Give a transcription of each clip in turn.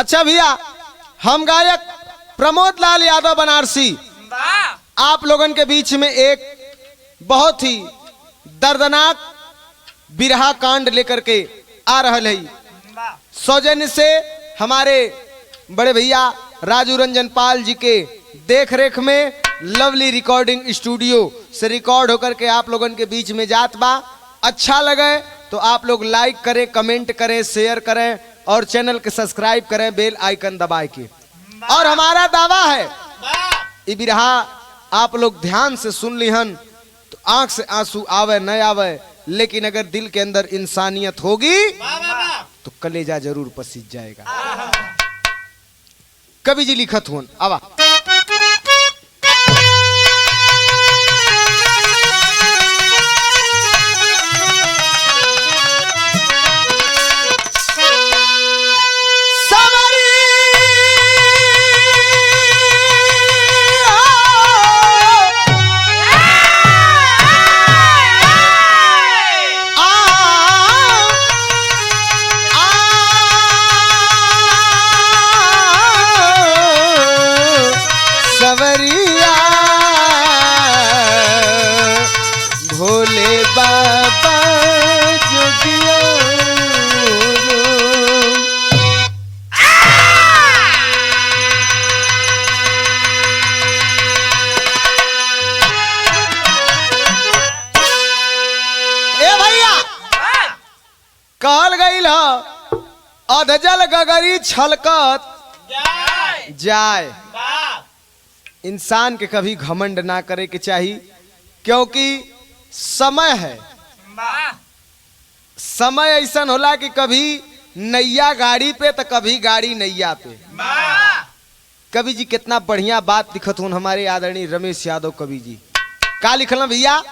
अच्छा भैया, हम गायक प्रमोद लाल यादव बनारसी आप लोगन के बीच में एक बहुत ही दर्दनाक बिरहा कांड लेकर के आ रहा है। सौजन्य से हमारे बड़े भैया राजू रंजन पाल जी के देख रेख में लवली रिकॉर्डिंग स्टूडियो से रिकॉर्ड होकर के आप लोगन के बीच में जात बा। अच्छा लगे तो आप लोग लाइक करें, कमेंट करें, शेयर करें और चैनल के सब्सक्राइब करें, बेल आइकन दबाए के। और हमारा दावा है ये बिरहा आप लोग ध्यान से सुन लिहन तो आंख से आंसू आवे न आवे, लेकिन अगर दिल के अंदर इंसानियत होगी तो कलेजा जरूर पसीज जाएगा। कवि जी लिखत हुन आवा। कहल गई अधजल गगरी छलकत जाए। इंसान के कभी घमंड ना करे के चाहिए, क्योंकि समय है, समय ऐसा होला कि कभी नैया गाड़ी पे तो कभी गाड़ी नैया पे। कवि जी कितना बढ़िया बात लिखत हूं हमारे आदरणीय रमेश यादव कवि जी। का लिखल भैया?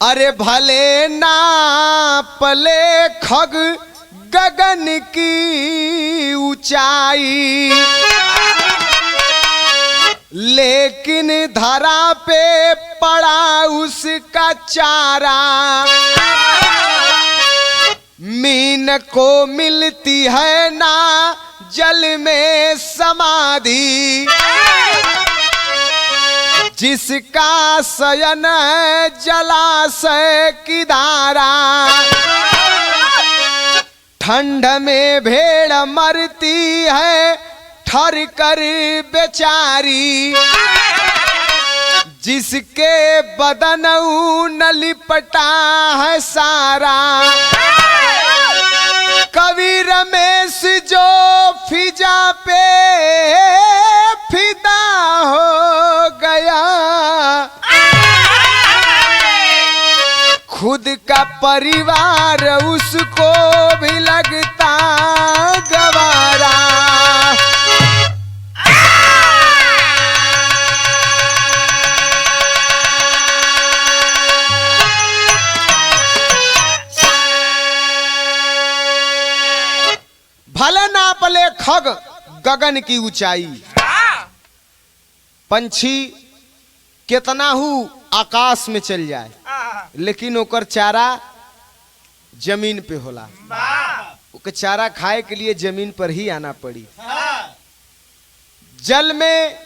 अरे भले ना पले खग गगन की ऊंचाई, लेकिन धरा पे पड़ा उसका चारा। मीन को मिलती है ना जल में समाधि, जिसका शयन है जलाशय की धारा। ठंड में भेड़ मरती है ठर कर बेचारी, जिसके बदन न लिपटा है सारा। कवि रमेश जो फिजा पे फिदा हो गया, खुद का परिवार उसको भी लगता गवारा। भले ना पले खग गगन की ऊंचाई, पंछी कितना हु आकाश में चल जाए लेकिन ओकर चारा जमीन पे होला। ओकर चारा खाए के लिए जमीन पर ही आना पड़ी। जल में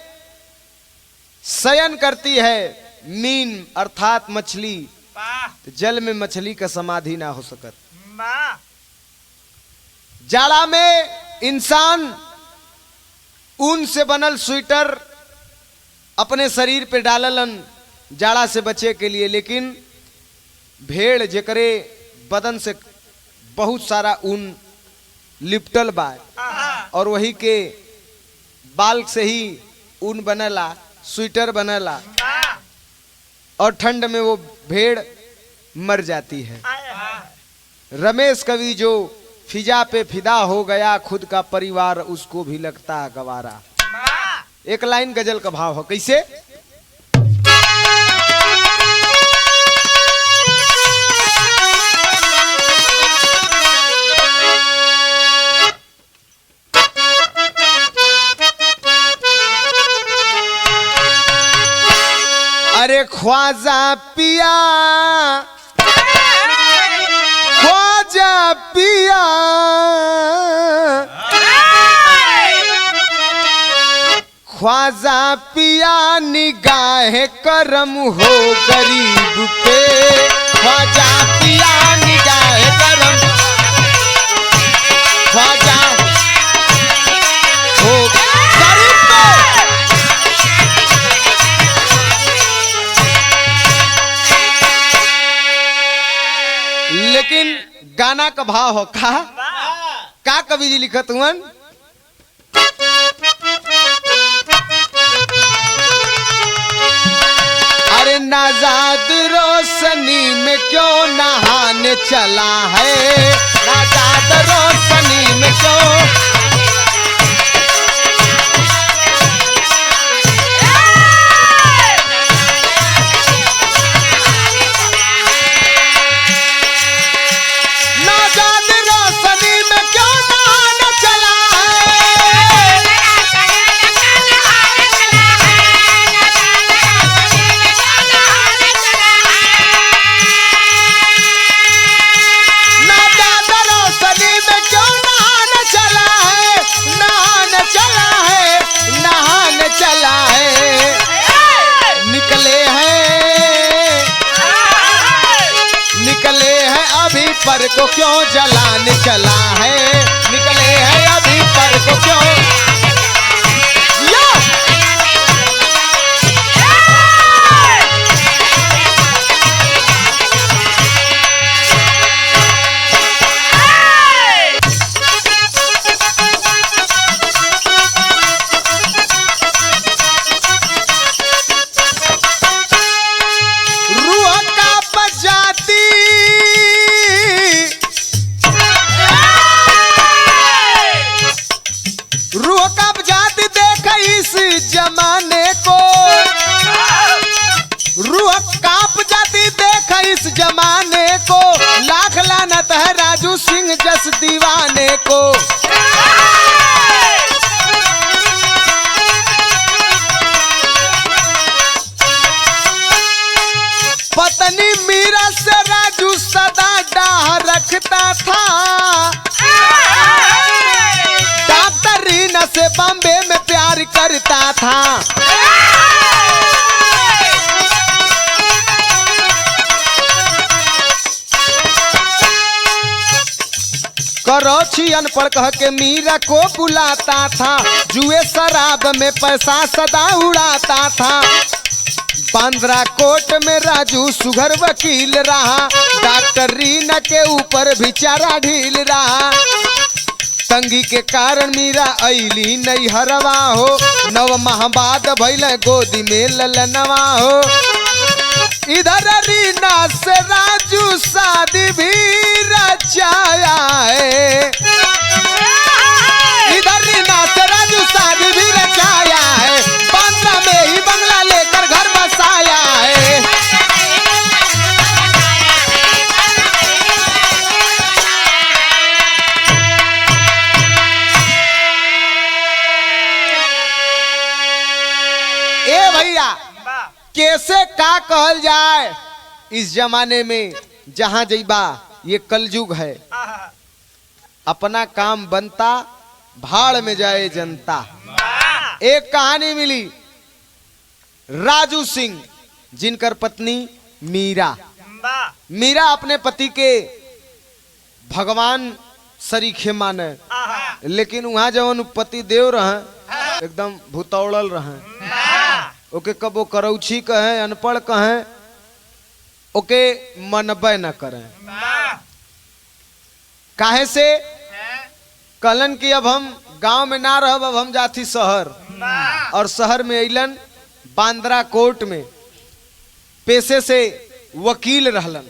शयन करती है मीन अर्थात मछली, तो जल में मछली का समाधि ना हो सकत। जाड़ा में इंसान ऊन से बनल स्वेटर अपने शरीर पे डाललन जाड़ा से बचे के लिए, लेकिन भेड़ जेकरे बदन से बहुत सारा ऊन लिपटल बा और वही के बाल से ही ऊन बनेला, स्वेटर बनेला, और ठंड में वो भेड़ मर जाती है। रमेश कवि जो फिजा पे फिदा हो गया, खुद का परिवार उसको भी लगता गवारा। एक लाइन गजल का भाव हो, कैसे? अरे ख्वाजा पिया ख्वाजा पिया ख्वाजा पिया निगाह करम हो गरीब पे ख्वाजा पिया निगाह करम ख्वाजा हो गरीब पे। लेकिन गाना का भाव हो का कवि जी लिखत हुअन अरे नाजाद रोशनी में क्यों नहाने चला है नाजाद रोशनी में क्यों नाजाद रोशनी में क्यों नहाने चला है चला है निकले हैं अभी पर को क्यों जलाने चला है निकले हैं अभी पर को क्यों रूह कब जाती देख इस जमाने को रूह कांप जाती देख इस जमाने को लाख लानत है राजू सिंह जस दीवाने को पत्नी मीरा से राजू सदा डाह रखता था रीना से बॉम्बे में प्यार करता था करोची अनपढ़ कह के मीरा को बुलाता था जुए शराब में पैसा सदा उड़ाता था बांद्रा कोर्ट में राजू सुघर वकील रहा डॉक्टर रीना के ऊपर भी चारा ढील रहा तंगी के कारण मीरा ऐली नहीं हरवा हो 9 माह बाद भइल गोदी में ललनवा हो इधर रीना से राजू शादी भी रचाया है इधर रीना से राजू शादी भी रचाया है बांद्रा में ही बंगला लेकर घर बसाया है भैया कैसे का कहल जाए इस जमाने में जहां जइबा ये कलयुग है अपना काम बनता भाड़ में जाए जनता। एक कहानी मिली राजू सिंह जिनकर पत्नी मीरा अपने पति के भगवान सरीखे माने लेकिन वहां जवन पति देव रहे एकदम भूतौड़ल रहे ओके कबो करौछी कहे अनपढ़ कहे ओके मनबे न करे काहे से कहलन कि अब हम गांव में ना रहब अब हम जाती शहर और शहर में अइलन बांद्रा कोर्ट में पेशे से वकील रहलन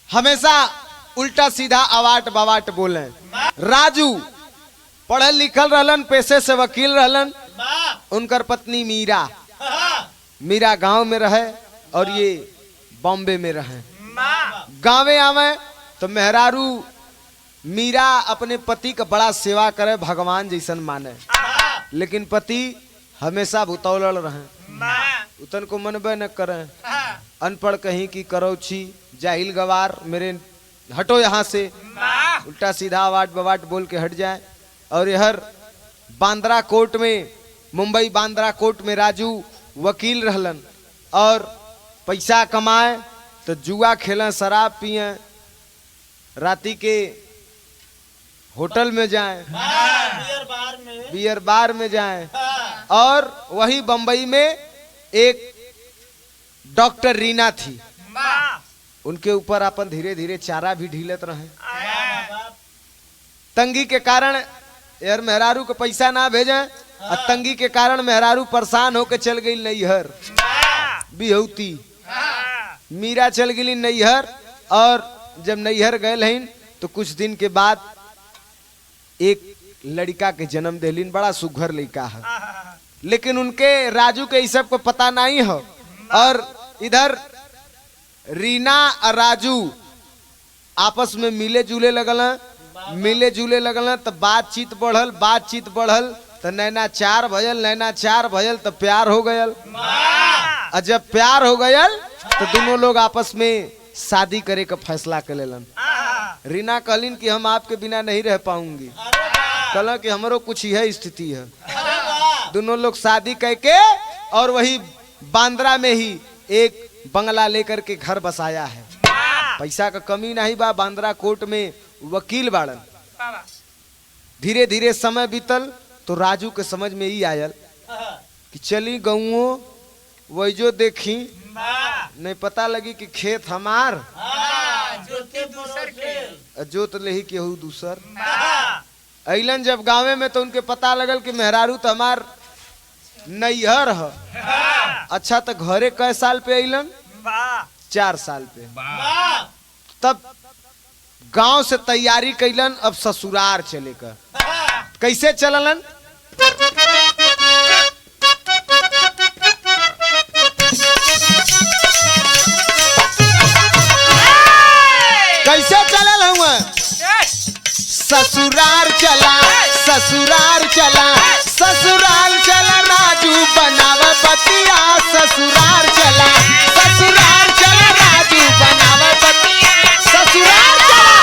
हमेशा उल्टा सीधा अवाट बवाट बोले राजू पढ़ल लिखल रहलन पेशे से वकील रहलन उनकर पत्नी मीरा गांव में रहे और ये बॉम्बे में रहे गांवे आवे तो मेहरारू मीरा अपने पति का बड़ा सेवा करे भगवान जैसन माने लेकिन पति हमेशा भुतौलल रहे, उतन को मनबे न करे, अनपढ़ कहीं की करो छी, जाहिल गवार, मेरे हटो यहाँ से, उल्टा सीधा वाट बवाट बोल के हट जाए। और यहर बांद्रा कोर्ट में, मुंबई बांद्रा कोर्ट में राजू वकील रहलन और पैसा कमाए तो जुआ खेलें, शराब पिए, राती के होटल में जाएं, बियर बार में जाएं। और वही बंबई में एक डॉक्टर रीना थी, उनके ऊपर अपन धीरे धीरे चारा भी ढीलत रहे। तंगी के कारण यार मेहरारू को पैसा ना भेजे, और तंगी के कारण मेहरारू परेशान होके चल गई नैहर बिहौती। मीरा चल गई नैहर, और जब नैहर गए हईन तो कुछ दिन के बाद एक लड़का के जन्म दिलीन, बड़ा सुघर लड़का है, लेकिन उनके राजू के इस सब को पता नहीं हो। और इधर रीना और राजू आपस में मिले जुले लगल, तो बातचीत बढ़ल, तो नैना चार भयल तो प्यार हो गयल। और जब प्यार हो गयल तो दोनों लोग आपस में शादी करे का फैसला कर लेलन। रीना कहलिन कि हम आपके बिना नहीं रह पाऊंगी, कहला कि हमरो कुछ यह स्थिति है। दोनों लोग शादी करके और वही बांद्रा में ही एक बंगला लेकर के घर बसाया है। पैसा का कमी नहीं बा, बांद्रा कोर्ट में वकील बाड़न। धीरे धीरे समय बीतल तो राजू के समझ में ही आयल कि चली गऊं वही जो देखी, नहीं पता लगी कि खेत हमार जोत ले ही केहू दूसर। अइलन जब गाँव में तो उनके पता लगल कि मेहरारू तो हमार नैहर है। अच्छा तो घरे कै साल पे अइलन? 4 साल पे। तब गांव से तैयारी कैलन अब ससुरार चले का। कैसे चललन? कैसे चलल हुआ? ससुरार चला, ससुरार चला, ससुराल चला, राजू बनाव बतिया। ससुरार चला, ससुरार चला, राजू बनाव बतिया। ससुरार चला।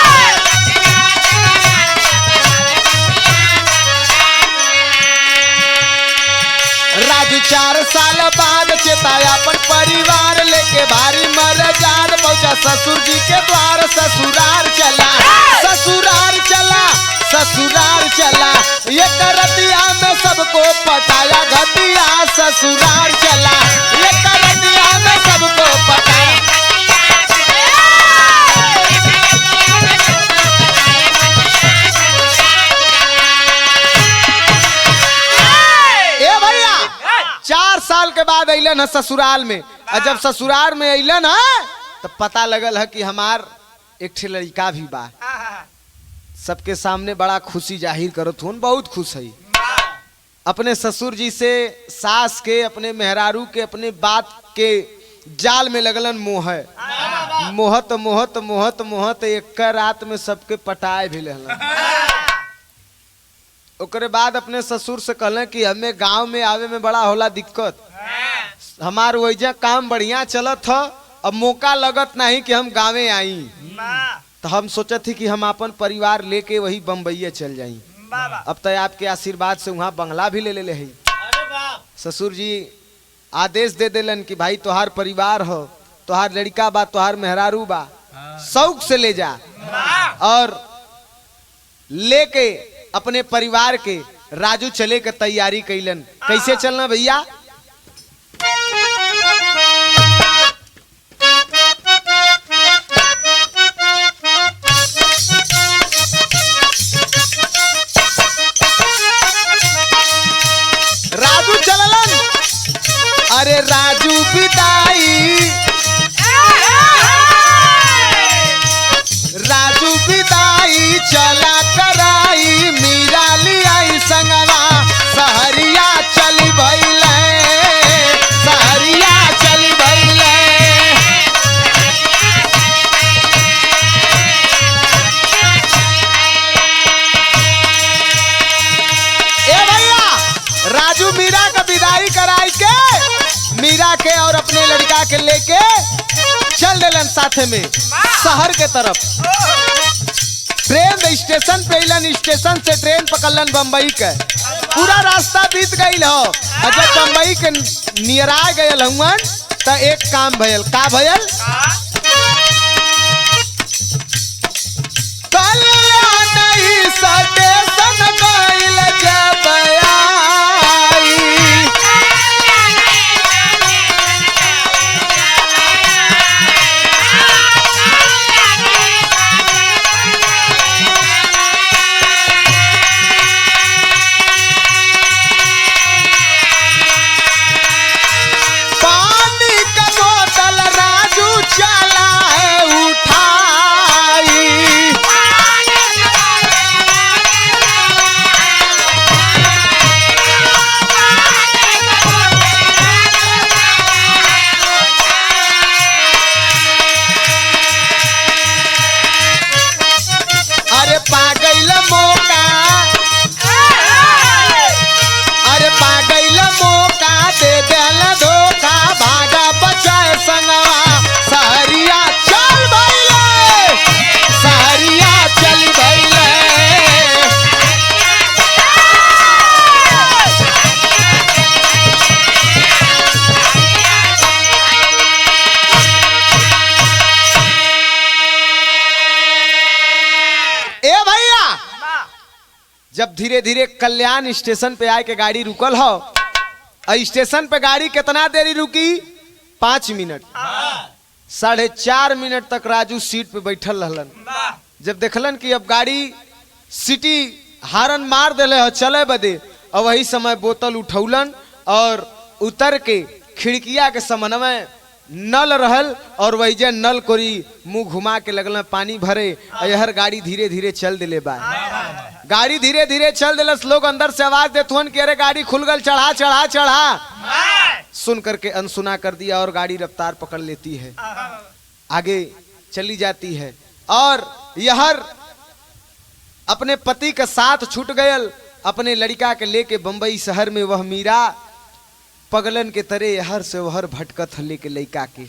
राजू 4 साल बाद चेताया अपन परिवार लेके भारी मर जान पहुंचा ससुर जी के द्वार। ससुरार चला, ससुरार चला, ससुरार चला, ये करतिया में सबको पटाया घटिया। ससुरार चला, ये करतिया में सबको पटाया। ए भैया 4 साल के बाद अइलन है ससुराल में। और जब ससुराल में अइलन है तो पता लगल है कि हमार एक ठे लड़का भी बा। सबके सामने बड़ा खुशी जाहिर करत हूँ, बहुत खुश है। अपने ससुर जी से, सास के, अपने मेहरारू के, अपने बात के जाल में लगलन मोहत मोहत मोहत मोहत। एक रात में सबके पटाए भी लेलन। ओकरे बाद अपने ससुर से कहलन कि हमें गांव में आवे में बड़ा होला दिक्कत, हमार वैजा काम बढ़िया चलत है, अब मौका लगत नहीं कि हम गाँवे आई। तो हम सोचे थे कि हम अपन परिवार लेके वही बम्बई चल जाई। अब तो आपके आशीर्वाद से वहाँ बंगला भी ले ले है। ससुर जी आदेश दे देलन कि भाई तोहार परिवार हो, तोहार लड़का बा, तोहार मेहरारू बा, शौक से ले जा। और लेके अपने परिवार के राजू चले के तैयारी कैलन। कैसे चलना भैया? राजू चललन, अरे राजू विदाई, राजू विदाई चला कराई। मीरा लियाई संगवा, सहरिया चली भइले, सहरिया चली भइले। ए भैया राजू मीरा का विदाई साथे में शहर के तरफ। ट्रेन स्टेशन पे अलन, स्टेशन से ट्रेन पकड़लन बम्बई के। पूरा रास्ता बीत गई हो और जब बम्बई के नियरा गयल हुआ तो एक काम भयल। का भयल? कल्याण स्टेशन गइल जब आई, पानी का बोतल राजू चला उठाई। अरे पागल मौका, अरे पागल मौका दे दिल धोखा, भागा बचाए संगवा सहरिया चल भइले, सहरिया चल भइले। ए भैया जब धीरे धीरे कल्याण स्टेशन पे आए के गाड़ी रुकल हो, स्टेशन पे गाड़ी कितना देरी रुकी? 5 मिनट। 4.5 मिनट तक राजू सीट पे बैठल रहलन। जब देखलन कि अब गाड़ी सिटी हारन मार देले हो चले बदे, और वही समय बोतल उठौलन और उतर के खिड़किया के समन्वय नल रहल और वही जे नल कोरी मुंह घुमा के लगल पानी भरे। यहर गाड़ी धीरे धीरे चल दिले बा। गाड़ी धीरे धीरे चल दिलस। लोग अंदर से आवाज देतुन कि अरे गाड़ी खुल गल, चढ़ा चढ़ा चढ़ा। सुन करके अनसुना कर दिया और गाड़ी रफ्तार पकड़ लेती है, आगे चली जाती है। और यहर अपने पति का साथ छूट गयल, अपने लड़का के लेके बंबई शहर में वह मीरा पगलन के तरह हर से वहर भटकत हले के लड़का के।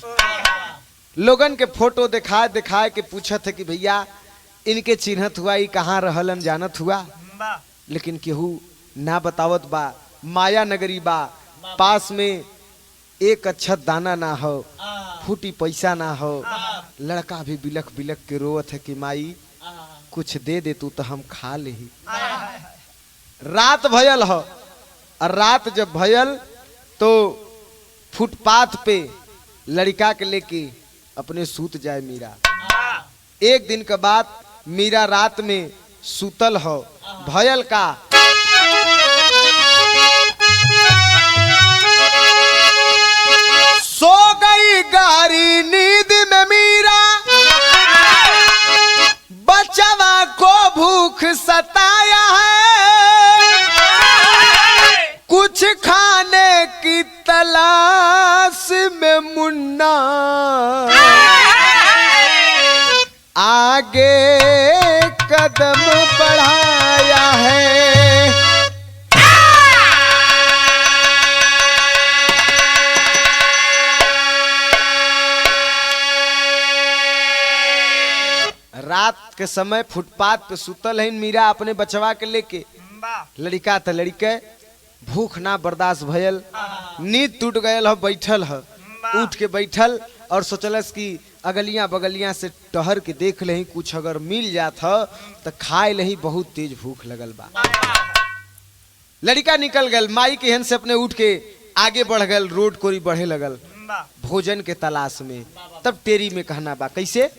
लोगन के फोटो दिखाए दिखाए के पूछत है कि भैया इनके चिन्हत हुआ, ई कहाँ रहलन जानत हुआ? लेकिन केहू ना बतावत बा। माया नगरी बा, पास में एक अच्छा दाना ना हो, फूटी पैसा ना हो। लड़का भी बिलख बिलख के रोवत है कि माई कुछ दे दे तू तो हम खा ले। रात भयल हो, और रात जब भयल तो फुटपाथ पे लड़का के लेके अपने सूत जाए मीरा। एक दिन के बाद मीरा रात में सूतल हो, भयल का सो गई गहरी नींद में मीरा, बचवा को भूख सताया है, कुछ खाने की तलाश में मुन्ना आगे कदम बढ़ाया है। रात के समय फुटपाथ पे सुतल है मीरा अपने बचवा के लेके। लड़का तो लड़के भूख ना बर्दाश्त भयल, नींद टूट गयल हो, बैठल हो। उठ के बैठल और सोचलस कि अगलियां बगलियां से टहर के देख ले, कुछ अगर मिल जात हो तो खाए ले, बहुत तेज भूख लगल बा। लड़का निकल गल, माई के हन से अपने उठ के आगे बढ़ गल, रोड कोरी बढ़े लगल भोजन के तलाश में। तब टेरी में कहना बा कैसे?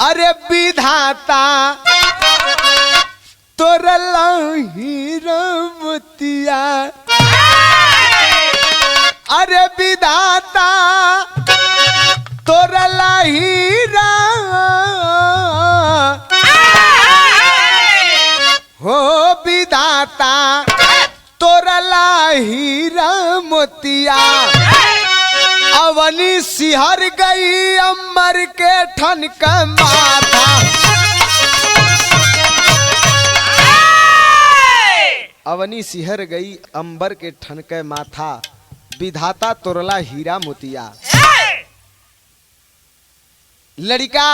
अरे विधाता तोरा लाही रमतिया, अरे विधाता तोरा लाही रा हो, विधाता तोरा लाही रमतिया, अवनी सिहर गई अमर के ठन का माथा। अवनी सिहर गई अंबर के ठनके माथा, विधाता तोरला हीरा मोतिया। लड़का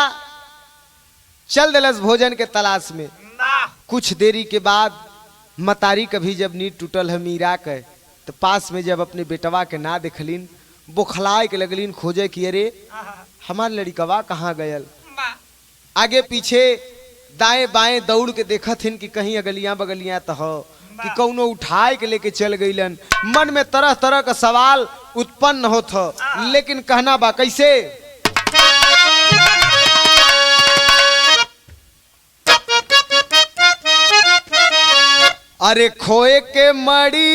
चल दिलस भोजन के तलाश में। कुछ देरी के बाद मतारी कभी जब नींद टूटल है मीरा के, तो पास में जब अपने बेटवा के ना देखलिन, बुखलाए के लगलिन खोजे कि अरे हमार लड़कवा कहाँ गयल। आगे पीछे दाएं बाएं दौड़ के देखथिन कि कहीं अगलियां बगलियां तो हो कि कौनो उठाए के लेके चल गईलन। मन में तरह तरह का सवाल उत्पन्न होत हो, लेकिन कहना बा कैसे। अरे खोए के मड़ी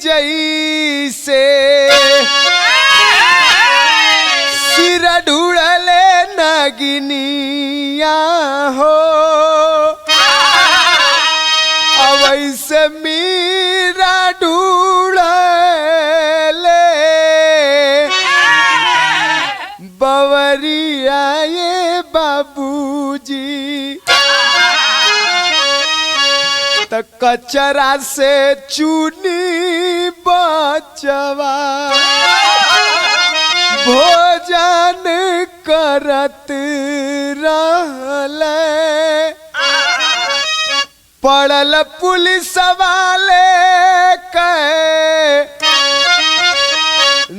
जैसे सिर ढूढ़ले नगिनिया हो, वैसे मीरा ढूढ़ले बवरिया ये बाबूजी। त कचरा से चुनी बचवा भोजन करत रहले, पड़ल पुलिस वाले के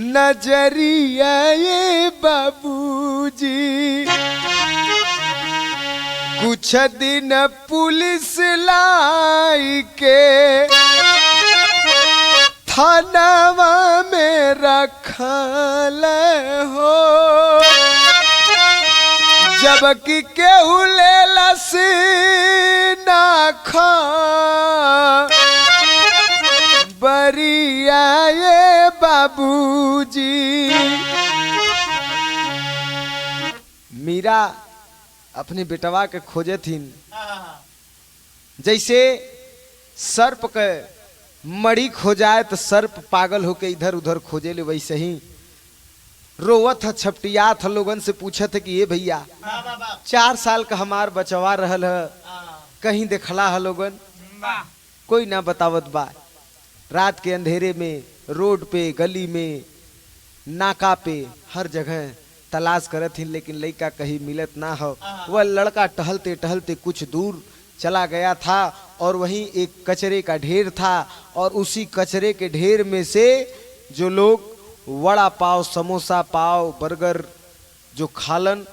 नजरिया ये बाबूजी। कुछ दिन पुलिस लाई के थानावा में रखल हो, जबकि केहू लेलस ना खा बरिया ये बाबूजी। मीरा अपने बेटवा के खोजे थीन, जैसे सर्प के मड़ी खो जाए तो सर्प पागल होके इधर उधर खोजे ले, वैसे ही रोवत है छपटियात है। लोगन से पूछत है कि ये भैया 4 साल का हमार बचवा रहल है, कहीं देखला है लोगन? कोई ना बतावत बा। रात के अंधेरे में रोड पे गली में नाका पे हर जगह तलाश करत ही, लेकिन लड़का कहीं मिलत ना हो। वह लड़का टहलते टहलते कुछ दूर चला गया था और वहीं एक कचरे का ढेर था, और उसी कचरे के ढेर में से जो लोग वड़ा पाव समोसा पाव बर्गर जो खालन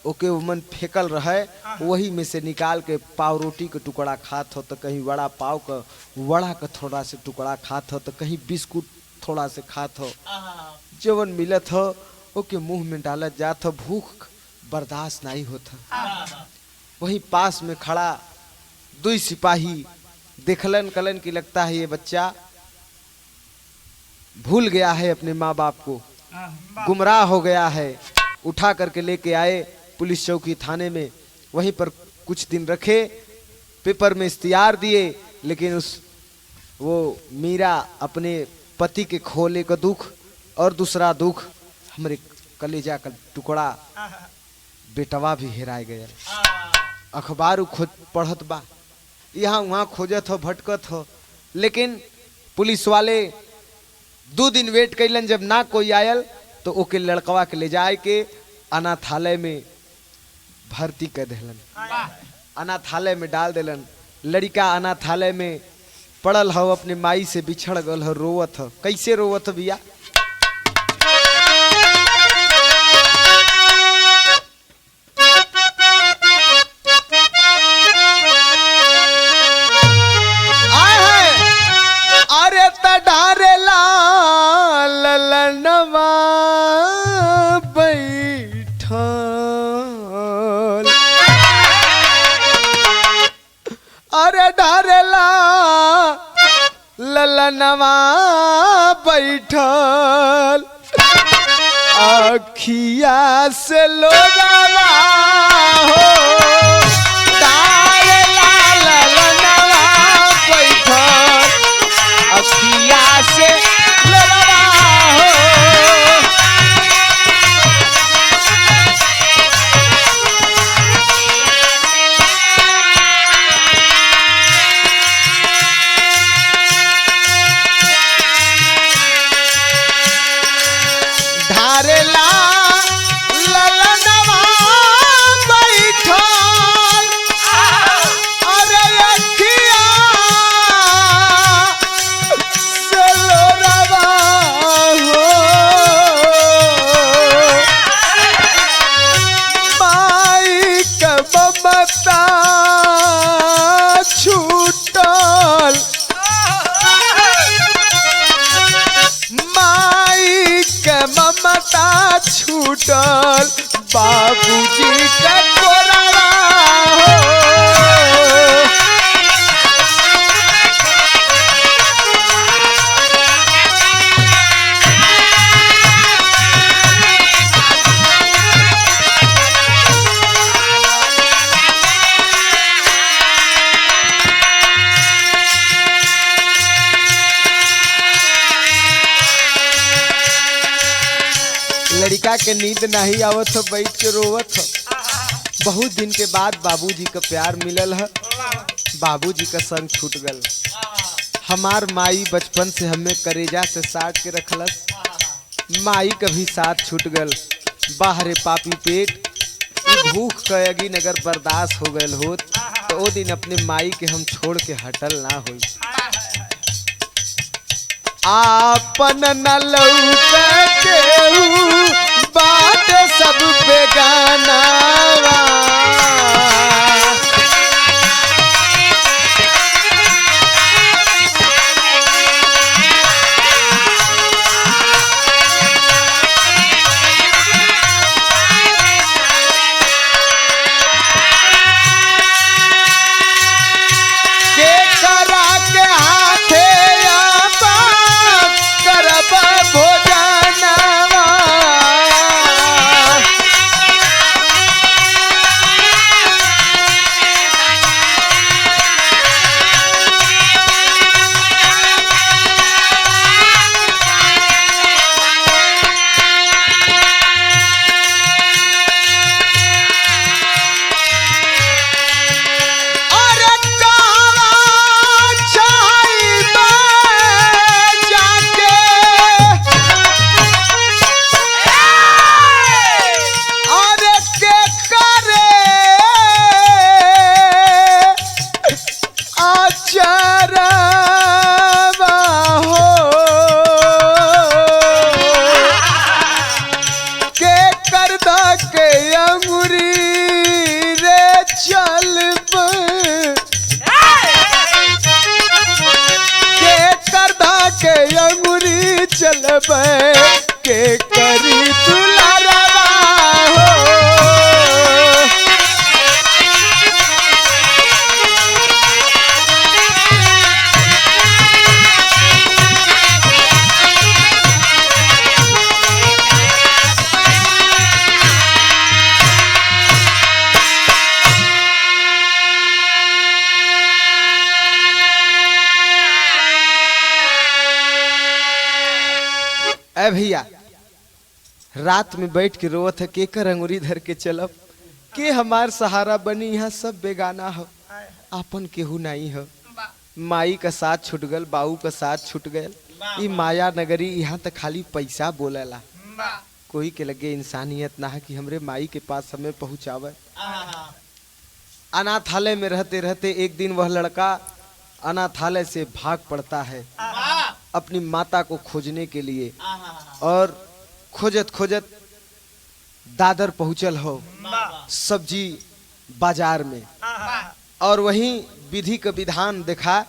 ओके मन फेंकल रहे, वही में से निकाल के पाव रोटी के टुकड़ा खात हो, तो कहीं वड़ा पाव का वड़ा का थोड़ा से टुकड़ा खात हो, तो कहीं बिस्कुट थोड़ा से खात हो। जवन मिलत हो ओके मुंह में डालत जात हो, भूख बर्दाश्त नहीं होता। वहीं पास में खड़ा 2 सिपाही देखलन कलन की लगता है ये बच्चा भूल गया है अपने माँ बाप को, गुमराह हो गया है। उठा करके लेके आए पुलिस चौकी थाने में, वहीं पर कुछ दिन रखे, पेपर में इश्तिहार दिए, लेकिन वो मीरा अपने पति के खोले का दुख और दूसरा दुख हमारे कलेजा का टुकड़ा बेटवा भी हेराए गया। अखबार खोज पढ़त बा, यहाँ वहाँ खोजत हो भटकत हो, लेकिन पुलिस वाले 2 दिन वेट कैलन। जब ना कोई आयल तो ओके लड़कवा के ले जाए के अनाथालय में भर्ती कर दिलन, अनाथालय में डाल दिलन। लड़का अनाथालय में पड़ल हो, अपने माई से बिछड़ गल हो, रोवत हो। कैसे रोवत हो भैया? अरे तडारे ललनवा बैठल, अरे डारेला ललनवा बैठल, अखिया से लोरावा हो, डारेला ललनवा बैठल, अखिया से लोरावा हो। छूटल बाबूजी का कोरावा हो। लड़का के नींद नहीं आवत हो, बैठ के रोवत हो। बहुत दिन के बाद बाबूजी का प्यार मिलल है, बाबूजी का संग छूट गल। हमार माई बचपन से हमें करेजा से साट के रखलस, माई का भी साथ छूट गल। बाहरे पापी पेट भूख का अगिन अगर बर्दाश्त हो गल होत तो ओ दिन अपने माई के हम छोड़ के हटल ना होई। आपन न लौके बात सब बेगाना के करा के हाथे करब भोजनवा। चलब के करी दुलारवा हो। ए भैया रात में बैठ के रोवत है, के कर अंगुरी धर के चलब, के हमार सहारा बनी, यहाँ सब बेगाना हो, आपन केहू नहीं हो। माई का साथ छूट गल, बाऊ का साथ छूट गल। ई माया नगरी यहाँ तक खाली पैसा बोलेला, कोई के लगे इंसानियत ना है कि हमरे माई के पास हमें पहुँचावे। अनाथालय में रहते रहते एक दिन वह लड़का अनाथालय से भाग पड़ता है अपनी माता को खोजने के लिए, और खोजत खोजत दादर पहुंचल हो सब्जी बाजार में, और वहीं विधि का विधान देखा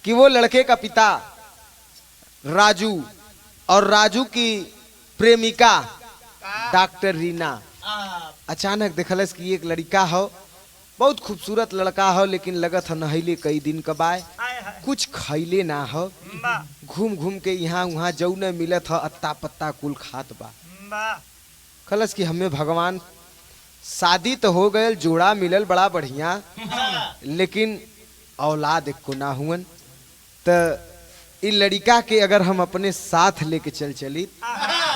कि वो लड़के का पिता राजू और राजू की प्रेमिका डॉक्टर रीना अचानक देखलस कि एक लड़का हो, बहुत खूबसूरत लड़का हो, लेकिन लगत है नहैले कई दिन कबाए, कुछ खैले ना हो, घूम घूम के यहाँ वहाँ जऊ न मिलत हो, अत्ता पत्ता कुल खात बा। खलस कि हमें भगवान शादी तो हो गए, जोड़ा मिलल बड़ा बढ़िया, लेकिन औलाद एक को ना हुअन। तो इ लड़का के अगर हम अपने साथ लेके चली,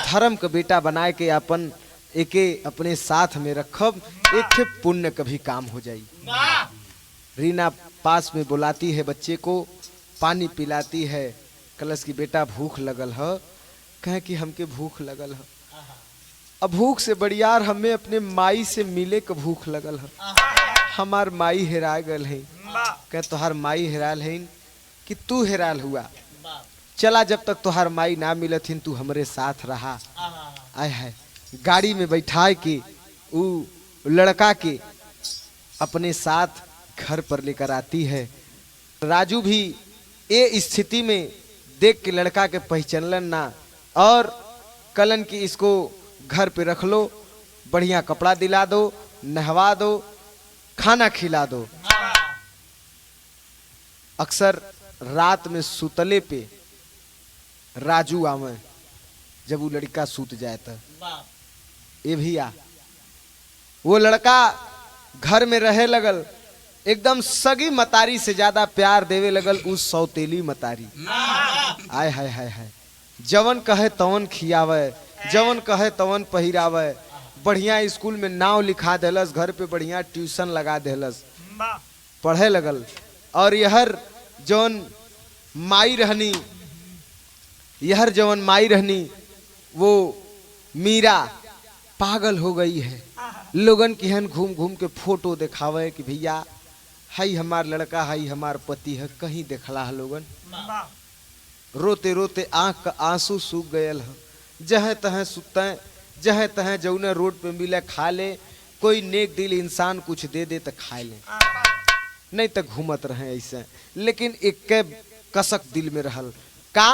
धर्म का बेटा बनाए के अपन एके अपने साथ में रखब, एक पुण्य कभी काम हो जाई। रीना पास में बुलाती है बच्चे को, पानी पिलाती है, कलश की बेटा भूख लगल है, कहे कि हमके भूख लगल है। अब भूख से बड़ियार हमें अपने माई से मिले के भूख लगल है, हमार माई हेरा गल है। कह तोहार माई हेराल है कि तू हेराल हुआ, चला जब तक तोहार माई ना मिलथिन तू हमरे साथ रहा। आय है गाड़ी में बैठाए के उ लड़का के अपने साथ घर पर लेकर आती है। राजू भी ये स्थिति में देख के लड़का के पहचानलन ना, और कलन की इसको घर पे रख लो, बढ़िया कपड़ा दिला दो, नहवा दो, खाना खिला दो। अक्सर रात में सुतले पे राजू आवे, जब वो लड़का सूत जाए तो ए भैया वो लड़का घर में रहे लगल, एकदम सगी मतारी से ज्यादा प्यार देवे लगल उस सौतेली मतारी। आय हाय हाय हाय, जवन कहे तवन खियावे, जवन कहे तवन पहिरावे, बढ़िया स्कूल में नाव लिखा देलस, घर पे बढ़िया ट्यूशन लगा देलस, पढ़े लगल। और यहर जवन माई रहनी, यहर जवन माई रहनी वो मीरा पागल हो गई है। लोगन की हन घूम घूम के फोटो दिखावे कि भैया हई हमार लड़का, हई हमार पति है, कहीं देखला है लोगन। रोते रोते आंख का आंसू सूख गयल है। जह तह सुते, जह तह जौने रोड पे मिले खा ले, कोई नेक दिल इंसान कुछ दे दे तो खा ले, नहीं तो घूमत रहे ऐसे। लेकिन एक कसक दिल में रहल का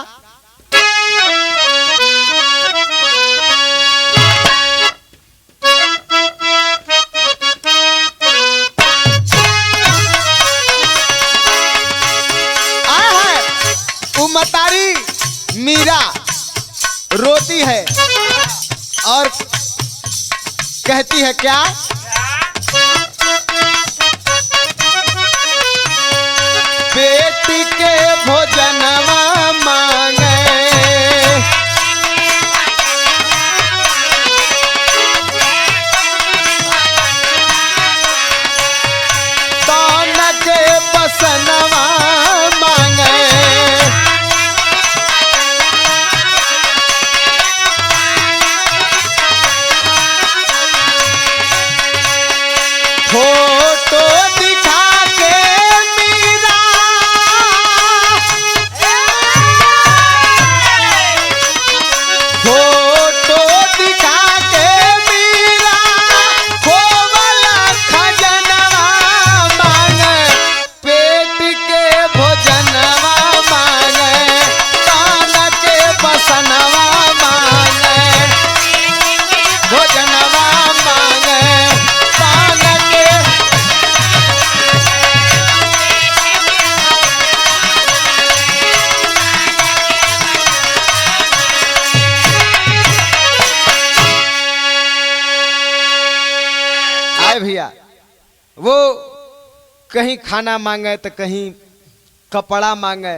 मतारी मीरा रोती है और कहती है क्या, बेटी के भोजनवा मांगे, तन के बसनवा मांगे, फोटो दिखा के मीरा, फोटो दिखा के मीरा, खोवला खजनवा मांगे, पेट के भोजनवा मांगे, कान के बसनवा मांगे, भोजनवा मांगे, भैया वो कहीं खाना मांगे तो कहीं कपड़ा मांगे,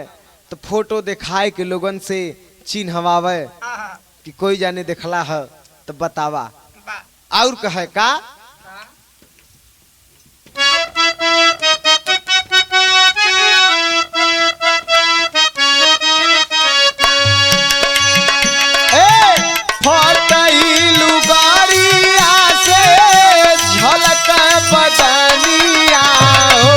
तो फोटो दिखाए के लोगन से चिन्हवावे कि कोई जाने देखला है तो बतावा। और कहे का बदनिया हो,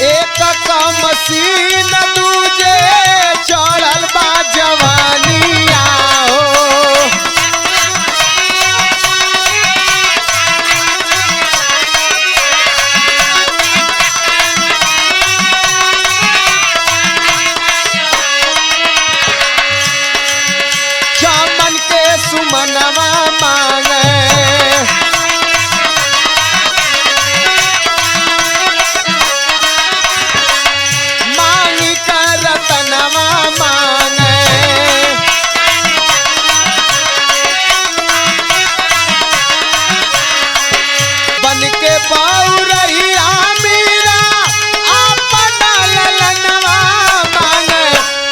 एक का मसीन दूजे चढ़ल बा जवानिया हो, सुमनवा मांगे, मांगी कर रतनवा मांगे, बन के बाउरहिया मीरा अपना ललनवा मांगे,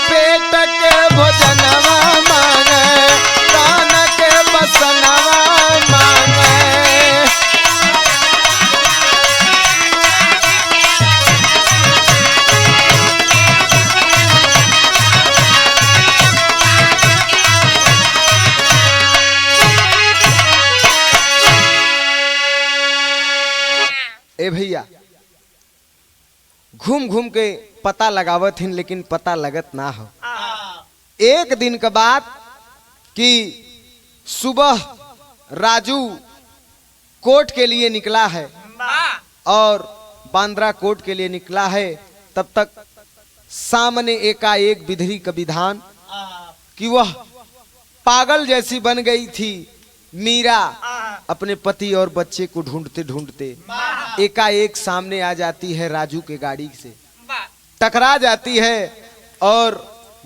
पेट के भोजनवा मांगे, बसनवा मांगे। ए भैया घूम घूम के पता लगावत हिन, लेकिन पता लगत ना हो। एक दिन के बाद कि सुबह राजू कोर्ट के लिए निकला है और बांद्रा कोर्ट के लिए निकला है, तब तक सामने एकाएक बिधरी का विधान कि वह पागल जैसी बन गई थी मीरा अपने पति और बच्चे को ढूंढते ढूंढते एकाएक सामने आ जाती है राजू के गाड़ी से, टकरा जाती है और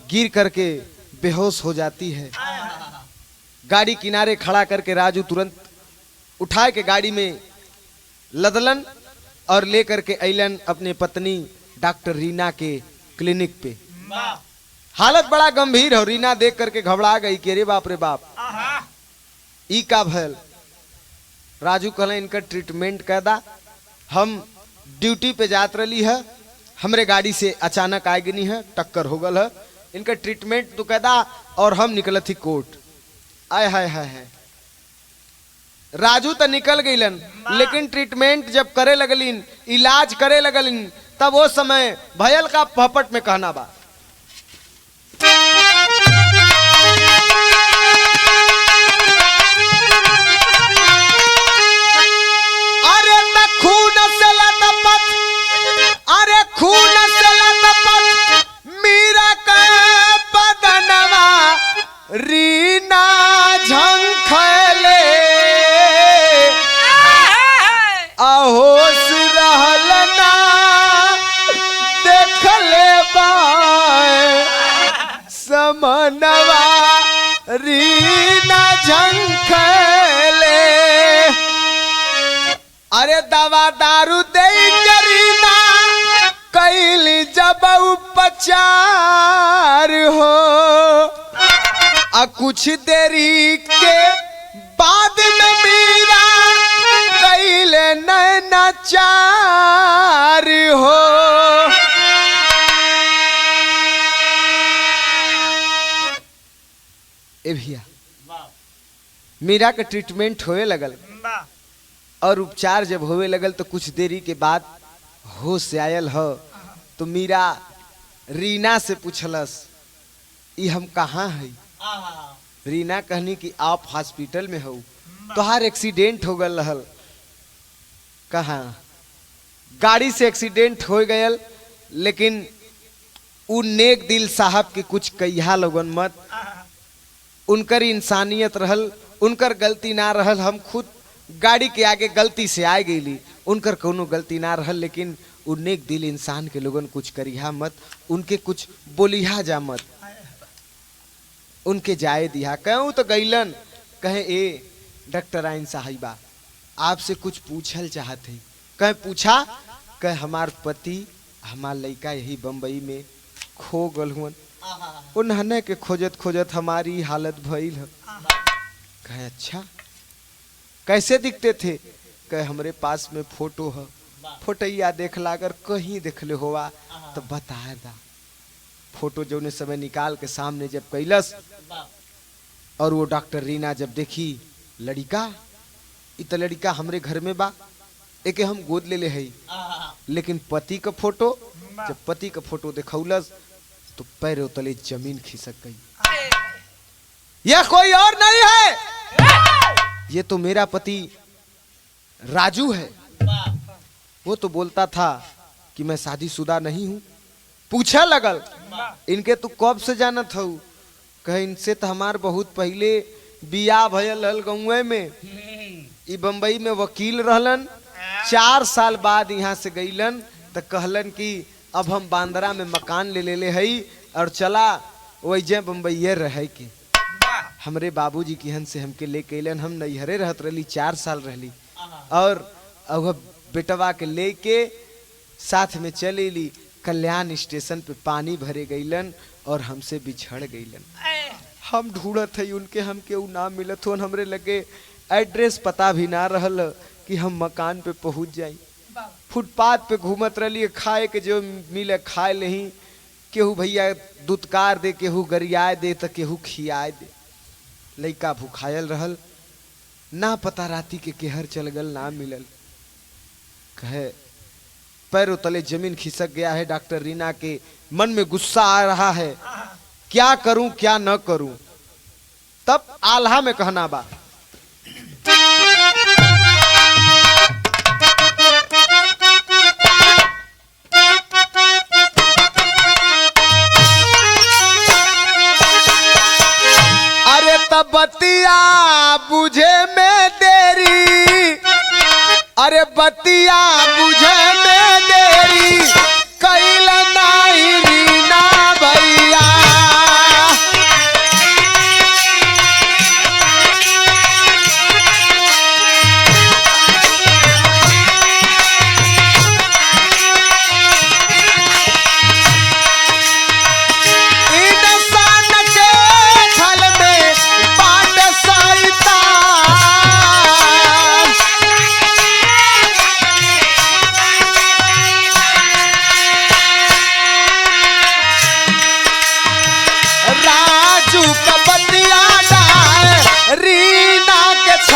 गिर करके बेहोश हो जाती है। गाड़ी किनारे खड़ा करके राजू तुरंत उठा के गाड़ी में लदलन और लेकर के अइलन अपने पत्नी डॉक्टर रीना के क्लिनिक पे। हालत बड़ा गंभीर हो। रीना देख करके घबरा गई कि अरे बाप रे बाप ई का भयल। राजू कहले इनका ट्रीटमेंट कर दा, हम ड्यूटी पे जात रही है, हमरे गाड़ी से अचानक आ गई है, टक्कर हो गल है, इनका ट्रीटमेंट तो कर दा और हम निकल थी कोर्ट। आय हाय हाय हाय। राजू तो निकल गईलन, लेकिन ट्रीटमेंट जब करे लगलिन, इलाज करे लगलिन, तब वो समय भयल का पहपट में कहना बा। अरे खून से लथपथ, अरे खून से लथपथ मीरा का बदनवा रीना झंखले अहोश रहल ना देखले बाए समनवा रीना झंखले। अरे दवा दारू दे रीना कैली जब उपचार हो, कुछ देरी के बाद में मीरा कैले नैनाचार हो। ए भैया मीरा के ट्रीटमेंट होए लगल और उपचार जब होए लगल तो कुछ देरी के बाद होश आयल हो, तो मीरा रीना से पूछलस ई हम कहाँ है। रीना कहनी कि आप हॉस्पिटल में हो, तोहार एक्सीडेंट हो गल रहल। कहाँ? गाड़ी से एक्सीडेंट हो गयल, लेकिन उ नेक दिल साहब के कुछ कहिया लोगन मत, उनकर इंसानियत रहल, उनकर गलती ना रहल। हम खुद गाड़ी के आगे गलती से आ गईली, उनकर कोनो गलती ना रहल, लेकिन उ नेक दिल इंसान के लोगन कुछ करिहा मत, उनके कुछ बोलिहा जा मत, उनके जाए दिया। कहूँ तो गईलन, कहे ए डॉक्टर आइन साहिबा आपसे कुछ पूछल चाहते। कहे पूछा। कहे हमार पति हमार लड़का यही बम्बई में खो गल हुन, उन्होंने के खोजत खोजत हमारी हालत भइल है। कहे अच्छा कैसे दिखते थे? कहे हमरे पास में फोटो है, फोटोया देखला अगर कहीं देखले होवा तो बता दा। फोटो जो ने समय निकाल के सामने जब कैलस और वो डॉक्टर रीना जब देखी लड़का, इत लड़का हमरे घर में बा, एके हम गोद ले ले है, लेकिन पति का फोटो जब पति का फोटो देखौलस तो पैरों तले जमीन खिसक गई। यह कोई और नहीं है, ये तो मेरा पति राजू है। वो तो बोलता था कि मैं शादीशुदा नहीं हूं। पूछा लगल इनके तू कब से जानत हूँ? कहे इनसे तो हमार बहुत पहले बियाह भयल हल गाँव में, ई बम्बई में वकील रहलन। 4 साल बाद यहाँ से गईलन तो कहलन कि अब हम बांद्रा में मकान ले ले हई और चला वही बम्बई रहे के। हमरे बाबूजी की हन से हमके ले के अलन, हम नैहरे रहत रही, 4 साल रहली, और अब बेटवा के लेके साथ में चले ली। कल्याण स्टेशन पे पानी भरे गईलन और हमसे बिछड़ गईलन। हम ढूंढत है उनके, हमके उ ना मिलत हो, हमरे लगे एड्रेस पता भी ना रहल कि हम मकान पे पहुंच जाई। फुटपाथ पे घूमत रही, खाए के जो मिले खाए नहीं, केहू भैया दुत्कार दे, केहू गरियाए दे तो केहू खियाए दे। लइका भूखायल रहल, ना पता राती के केहर चल गल, ना मिलल। कहे पैरों तले जमीन खिसक गया है। डॉक्टर रीना के मन में गुस्सा आ रहा है, क्या करूं क्या न करूं। तब आल्हा में कहना बा,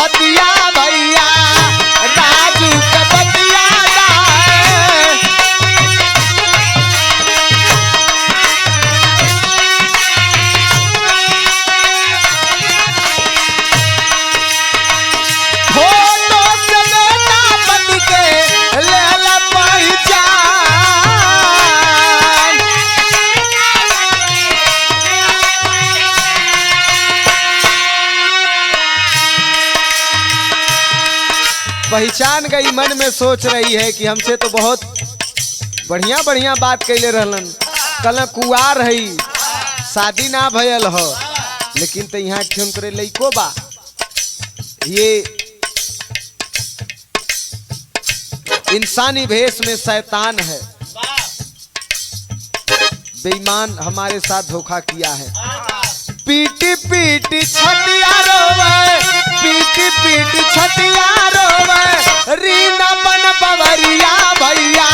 छतिया भैया राजू के बतिया दाए। फोटो से बेटा पति के लेला पहचान। पहचान गई, मन में सोच रही है कि हमसे तो बहुत बढ़िया बढ़िया बात कैले रहलन, कल कुआर रही, शादी ना भयल हो, लेकिन तो यहाँ क्यों करे लइको बा। ये इंसानी भेष में शैतान है, बेईमान हमारे साथ धोखा किया है। पीटी पीटी छतिया रोवे, पीटी पीटी छतिया रोवे, रीना बन बवरिया भैया।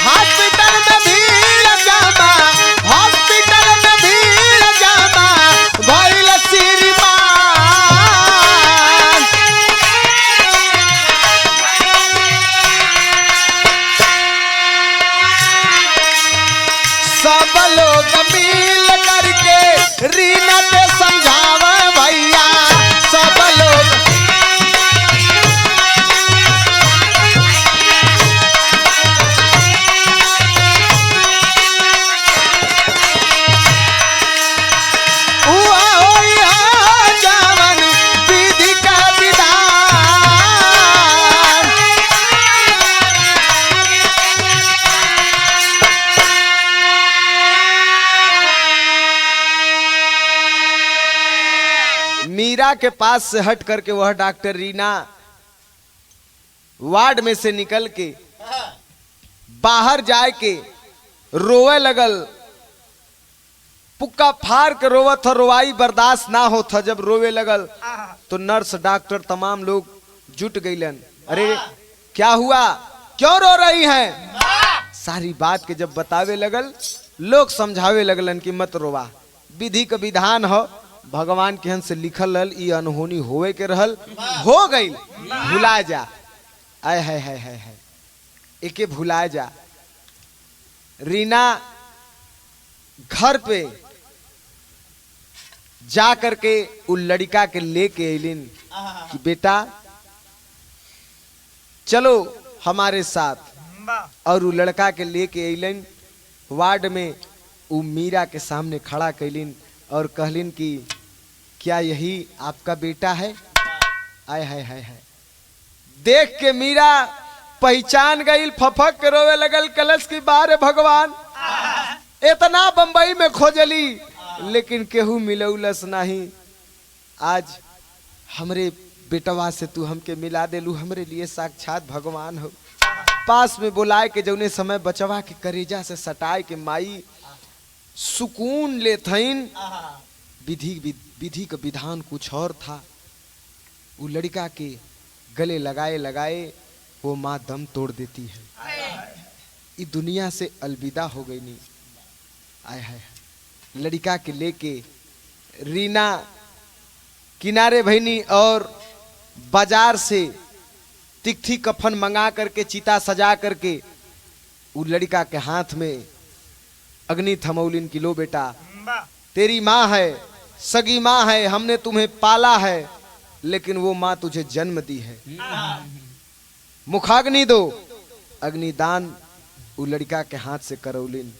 हॉस्पिटल में भीड़ जमा, हॉस्पिटल में भीड़ जमा, भइल श्रीमान। सब लोग मिल करके रीना पे समझावे भैया, सब लोग। हुआ होई है जवन विधि का विधान। मीरा के पास से हट करके वह डॉक्टर रीना वार्ड में से निकल के बाहर जाए के रोवे लगल, पुक्का फाड़ के रोवत था, रोवाई बर्दाश्त ना हो था। जब रोवे लगल तो नर्स डॉक्टर तमाम लोग जुट गईलन। अरे क्या हुआ, क्यों रो रही हैं? सारी बात के जब बतावे लगल, लोग समझावे लगलन कि मत रोवा, विधि का विधान हो, भगवान के हन से लिखल रहल, ई अनहोनी होवे के रहल, हो गई, भुला जा। आय है एके भुला जा। रीना घर पे जा करके उ लड़का के लेके अलिन कि बेटा चलो हमारे साथ, और उ लड़का के लेके अलिन वार्ड में। उ मीरा के सामने खड़ा कैलिन और कहलिन कि क्या यही आपका बेटा है? आय है देख के मीरा पहचान गई, फफक के रोवे लगल, कलश की बार भगवान, इतना बंबई में खोजली लेकिन केहू मिलौलस नहीं। आज हमरे बेटवा से तू हमके मिला देलू, हमरे लिए साक्षात भगवान हो। पास में बुलाए के जौने समय बचवा के करेजा से सटाए के माई सुकून लेथइन। विधि का विधान कुछ और था। वो लड़का के गले लगाए लगाए वो माँ दम तोड़ देती है, ये दुनिया से अलविदा हो गई। नहीं आय है लड़का के लेके रीना किनारे भईनी और बाजार से तिखी कफन मंगा करके चिता सजा करके वो लड़का के हाथ में अग्नि थमौलिन की, लो बेटा तेरी माँ है, सगी माँ है, हमने तुम्हें पाला है, लेकिन वो माँ तुझे जन्म दी है, मुखाग्नि दो। अग्निदान वो लड़का के हाथ से करौलिन।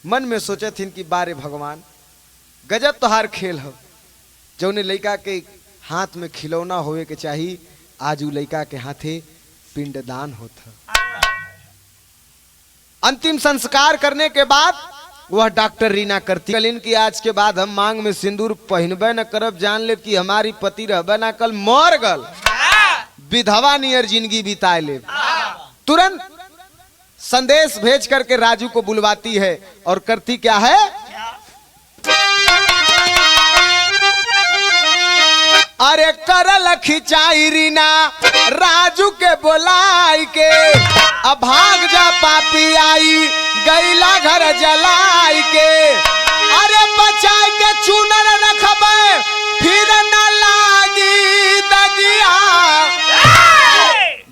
मन में सोचे थिन कि बारे भगवान गजब तोहार खेल हो, जौने लड़का के हाथ में खिलौना होवे के चाहिए, आज वो लड़का के हाथे पिंडदान होता। अंतिम संस्कार करने के बाद वह डॉक्टर रीना करती कलिन की आज के बाद हम मांग में सिंदूर पहनबे न करब, जान ले कि हमारी पति रहबे न कल मर गल, विधवा नियर जिंदगी बिताए ले। तुरंत संदेश भेज करके राजू को बुलवाती है और करती क्या है, अरे करल खिंचाई रीना राजू के बोलाई के, अब भाग जा पापी आई गैला घर जलाई के, अरे बचा के चूनर रखबे फिर न लागी दगिया।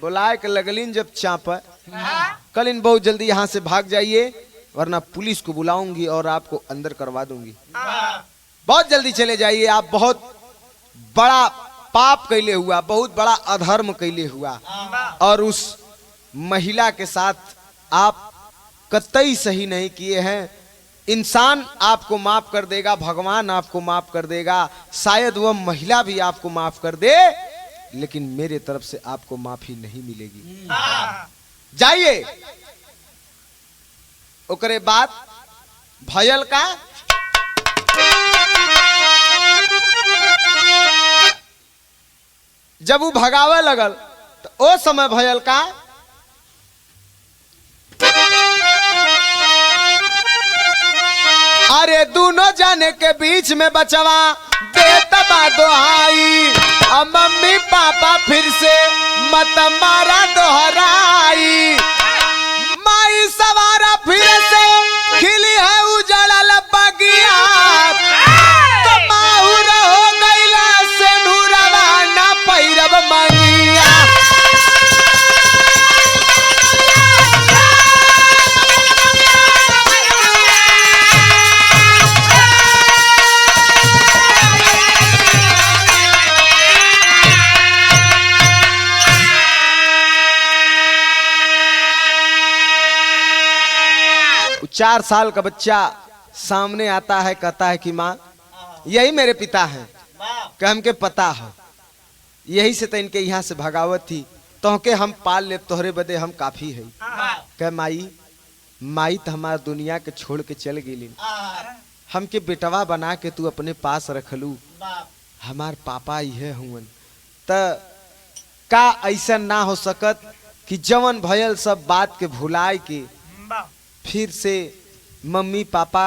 बुलाए के लगलिन जब चाप, कलिन बहुत जल्दी यहाँ से भाग जाइए वरना पुलिस को बुलाऊंगी और आपको अंदर करवा दूंगी। बहुत जल्दी चले जाइए, आप बहुत बड़ा पाप कैले हुआ, बहुत बड़ा अधर्म कैले हुआ और उस महिला के साथ आप कतई सही नहीं किए हैं। इंसान आपको माफ कर देगा, भगवान आपको माफ कर देगा, शायद वह महिला भी आपको माफ कर दे, लेकिन मेरे तरफ से आपको माफी नहीं मिलेगी। जाइए। ओकरे बाद भयल का जब वो भगावे लगल तो ओ समय भयल का अरे दोनों जाने के बीच में बचवा बेतबा दोहाई, अब मम्मी पापा फिर से मत मारा दोहराई, माई सवारा फिर से खिली है उजड़ल बगिया, तो माहुर हो गईला से नूरवा ना पैरब मंगिया। चार साल का बच्चा सामने आता है, कहता है कि माँ यही मेरे पिता हैं, कि हमके पता हो, यही से तो इनके यहाँ से भगावत थी, तो के हम पाल ले, तोहरे बदे हम काफी है। कह माई तो हमारा दुनिया के छोड़ के चल गेली, हमके बेटवा बना के तू अपने पास रखलू, हमार पापा यह हुन, त का ऐसा ना हो सकत कि जवन भयल सब बात के भुलाए के फिर से मम्मी पापा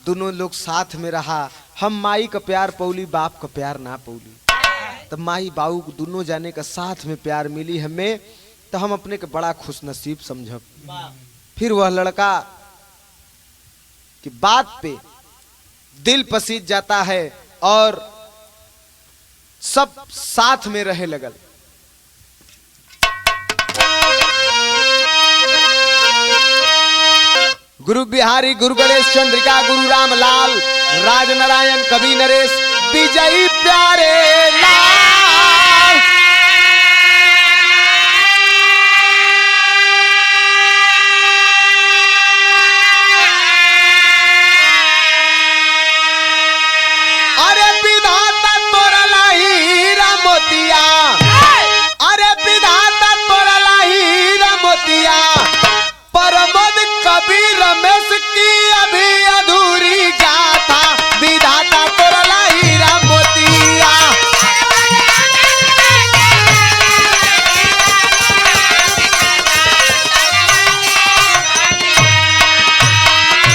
दोनों लोग साथ में रहा। हम माई का प्यार पौली, बाप का प्यार ना पौली, तो माई बाबू दोनों जाने का साथ में प्यार मिली हमें, तो हम अपने के बड़ा खुश नसीब समझब। फिर वह लड़का की बात पे दिल पसीज जाता है और सब साथ में रहे लगल। गुरु बिहारी, गुरु गणेश, चंद्रिका, गुरु रामलाल, राज नारायण, कवि नरेश, विजयी प्यारे।